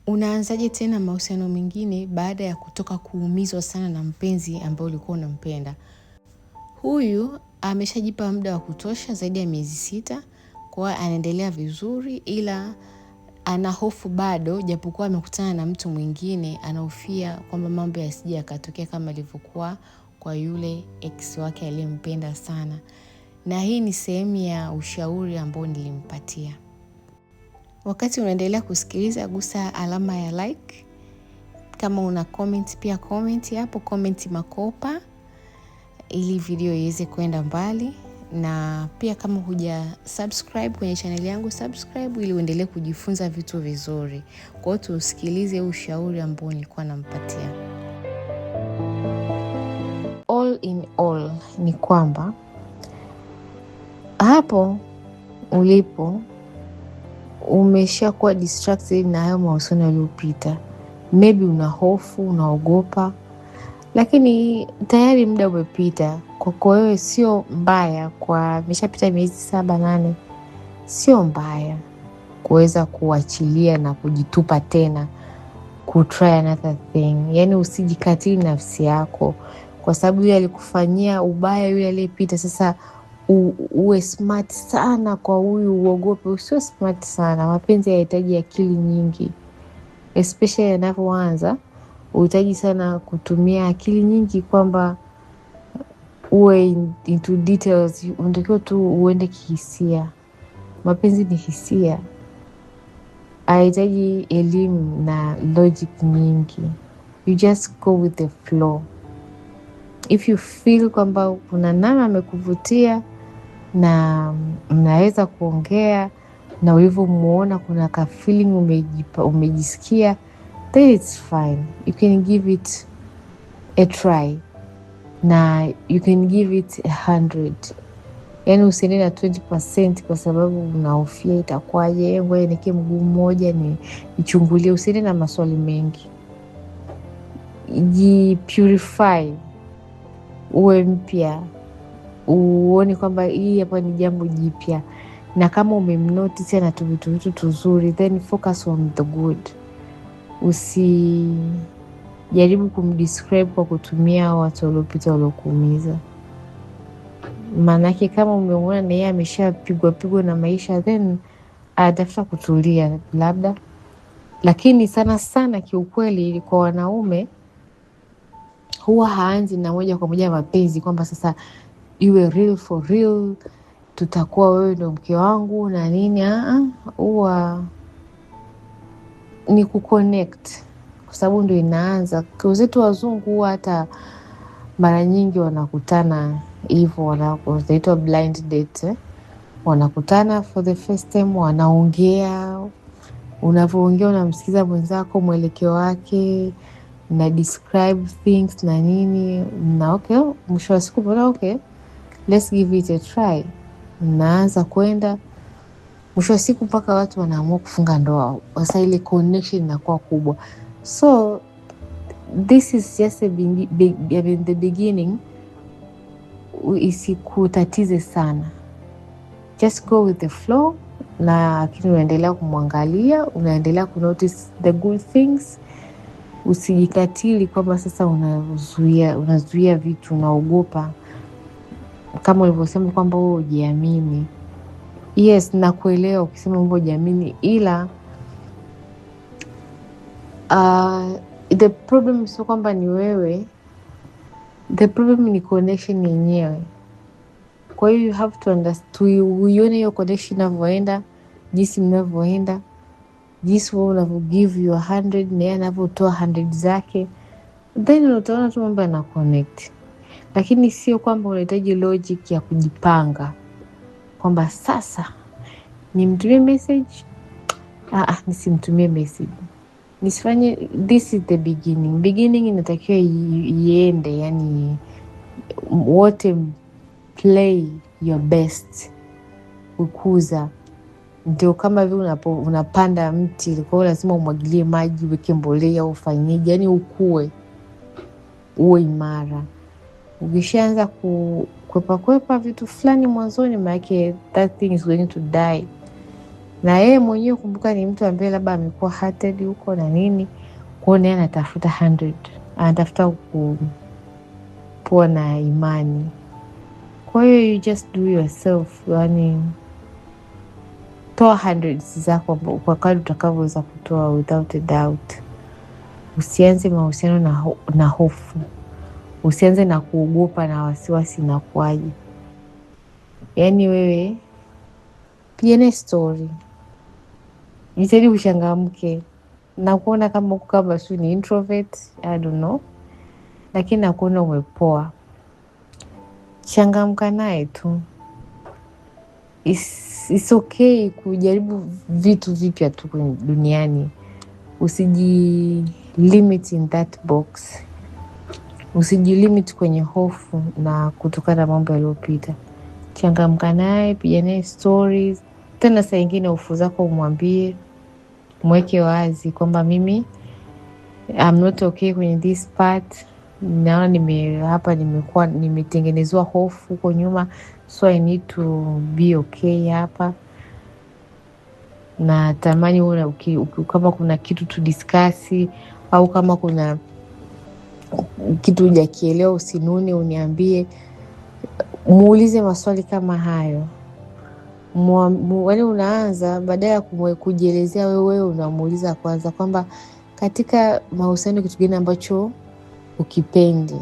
Unaanzaje tena mahusiano mengine baada ya kutoka kuumizwa sana na mpenzi ambaye ulikuwa unampenda? Huyu ameshajipa muda wa kutosha zaidi ya miezi 6, kwa anaendelea vizuri, ila ana hofu bado, japokuwa amekutana na mtu mwingine, anahofia kwamba mambo yasije yakatokea kama ilivyokuwa kwa yule ex wake aliyempenda sana. Na hii ni sehemu ya ushauri ambao nilimpatia. Wakati unaendelea kusikiliza, gusa alama ya like. Kama una comment pia comment hapo, comment makopa ili video iweze kwenda mbali. Na pia kama huja subscribe kwenye channel yangu, subscribe ili uendelee kujifunza vitu vizuri. Kwa hiyo tusikilize ushauri ambao nilikuwa nampatia. All in all ni kwamba hapo ulipo umeshakuwa distracted na hayo mahusiano yaliyopita. Maybe una hofu, unaogopa, lakini tayari muda umepita. Kwa wewe sio mbaya, kwa imeshapita miezi 7-8, sio mbaya kuweza kuachilia na kujitupa tena, kutry another thing. Yani usijikatili nafsi yako kwa sababu yule alikufanyia ubaya, yule aliyepita. Sasa uwe smart sana kwa huyu, uogope. Usio smart sana. Mapenzi yanahitaji akili nyingi, especially yanapoanza. Unahitaji sana kutumia akili nyingi, kwamba uwe into details. Unatakiwa tu uende kihisia. Mapenzi ni hisia, hahitaji elimu na logic nyingi. You just go with the flow. If you feel kwamba kuna namna amekuvutia na mnaweza kuongea, na ulivyomuona kuna ka feeling umejisikia, then it's fine. You can give it a try, na you can give it 100. Yani usiende na 20% kwa sababu unahofia itakuwaje, ngoja nike mguu mmoja nichungulie. Usiende na maswali mengi. Jipurify, uwe mpya, uone kwamba hii hapa ni jambo jipya. Na kama umemnotice na vitu tuzuri, then focus on the good. Usijaribu kumdescribe kwa kutumia watu waliopita waliokuumiza. Maanake kama umeona na yeye ameshapigwa na maisha, then atafuta kutulia labda. Lakini sana sana kiukweli kwa wanaume, huwa haanzi na moja kwa moja mapenzi kwamba sasa iwe real for real, tutakuwa wewe ndo mke wangu na nini. Huwa ni kuconnect, kwa sababu ndo inaanza. Kwa zetu wazungu huwa hata mara nyingi wanakutana hivyo, wanaitwa blind date. Wanakutana for the first time, wanaongea. Unavyoongea unamsikiza mwenzako, mwelekeo wake, na describe things na nini, na okay, mwisho wa siku bora, okay, let's give it a try. Naanza kwenda mwisho wa siku mpaka watu wanaamua kufunga ndoa. Sasa ile connection inakuwa kubwa. So this is just the beginning. Isikutatize sana, just go with the flow. Na lakini unaendelea kumwangalia, unaendelea kunotice the good things. Usijikatili kwamba sasa unazuia vitu, unaogopa. Kama ulivyosema kwamba wewe hujiamini. Yes, nakuelewa ukisema wewe hujiamini, ila the problem sio kwamba ni wewe. The problem ni connection yenyewe. Kwa hiyo you have to understand, uione hiyo connection inavyoenda, jinsi mnavyoenda, jinsi wewe unavyogive your 100 na yeye anavyotoa 100 zake, then utaona tu mambo yana connect. Lakini sio kwamba unahitaji logic ya kujipanga kwamba sasa nimtumie message, nisimtumie message, nisifanye. This is the beginning inatakiwa iende, yani wote play your best. Ukuza ndio kama vile unapanda mti, kwa hiyo lazima umwagilie maji, uweke mbolea, ufanyeje, yani ukue, uwe imara. Ukishaanza kukwepa vitu fulani mwanzoni, maana that thing is going to die. na yeye mwenyewe kumbuka ni mtu ambaye labda amekuwa hated huko na nini, kwa hiyo anatafuta 100, anatafuta kuwa na imani. Kwa hiyo you just do yourself, yani toa 100 zako kwa kadri utakavyoweza kutoa without a doubt. Usianze mahusiano na hofu, usianze na kuogopa na wasiwasi na kuaje. Yani wewe pigane story, jitahidi uchangamke. Na kuona kama uko kama sio ni introvert, I don't know, lakini nakuona umepoa. Changamka naye tu. It's okay kujaribu vitu vipya tu kwenye duniani. Usijilimit in that box. Usijilimit kwenye hofu na kutokana na mambo yaliyopita. Changamka naye, pigane stories. Tena saa nyingine hofu zako umwambie, mweke wazi kwamba mimi I'm not okay kwenye this part. Naona hapa nimekuwa nimetengenezwa hofu huko nyuma, so I need to be okay hapa. Na tamani uone kama kuna kitu to discuss, au kama kuna kitu hujakielewa usinune, uniambie. Muulize maswali kama hayo. Wale unaanza badala ya kujielezea wewe, unamuuliza kwanza kwamba katika mahusiano kitu gani ambacho ukipendi.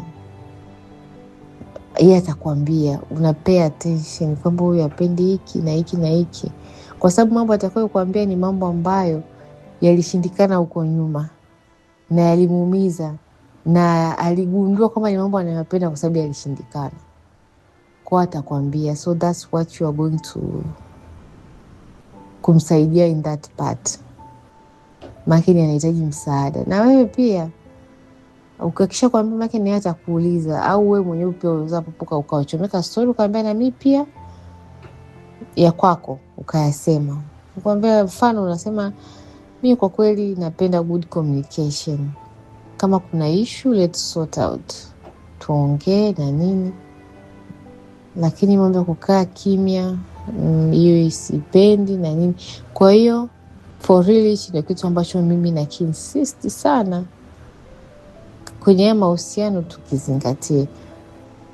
Yeye atakwambia, una pay attention kwamba huyu hapendi hiki na hiki na hiki, kwa sababu mambo atakayokuambia ni mambo ambayo yalishindikana huko nyuma na yalimuumiza, na aligundua kama ni mambo anayopenda kwa sababu yalishindikana. Kwa atakwambia, so that's what you are going to kumsaidia in that part. Makini anahitaji msaada. Na wewe pia ukakisha kwambia makini yeye atakuuliza, au wewe mwenyewe pia unaweza kupuka ukawachomeka story ukamwambia na mimi pia ya kwako ukayasema. Ukamwambia mfano unasema, mimi kwa kweli napenda good communication. Kama kuna issue let's sort out. Tuongee na nini. Lakini mambo ya kukaa kimya hiyo isipendi na nini. Kwa hiyo for really ni kitu ambacho mimi na insist sana kwenye mahusiano tukizingatie.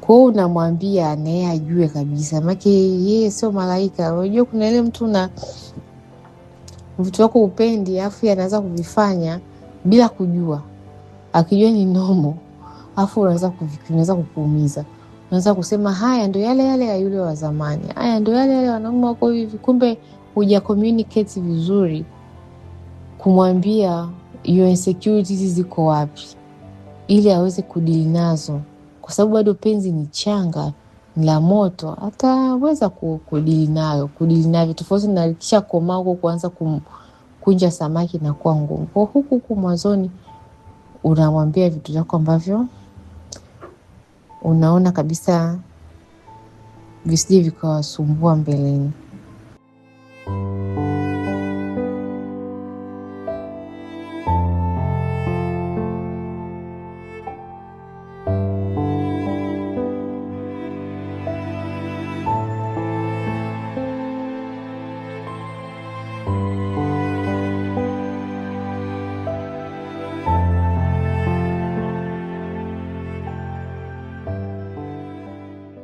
Kwa hiyo unamwambia naye ajue kabisa, maana yeye sio malaika. Unajua kuna ile mtu na vitu wako upendi afu anaanza kuvifanya bila kujua. Akijua ni normal, afu unaweza kukuumiza. Unaweza kusema haya ndio yale ya yule wa zamani. Haya ndio yale wanaume wako hivi, kumbe huja communicate vizuri kumwambia your insecurities ziko wapi, ili aweze kudili nazo, kwa sababu bado penzi ni changa, ni la moto, ataweza kudili navyo tofauti na kisha koma huko kuanza kunja samaki na kuwa ngumu. Kwa huku mwanzoni unamwambia vitu vyako ambavyo unaona kabisa visije vikawasumbua mbeleni.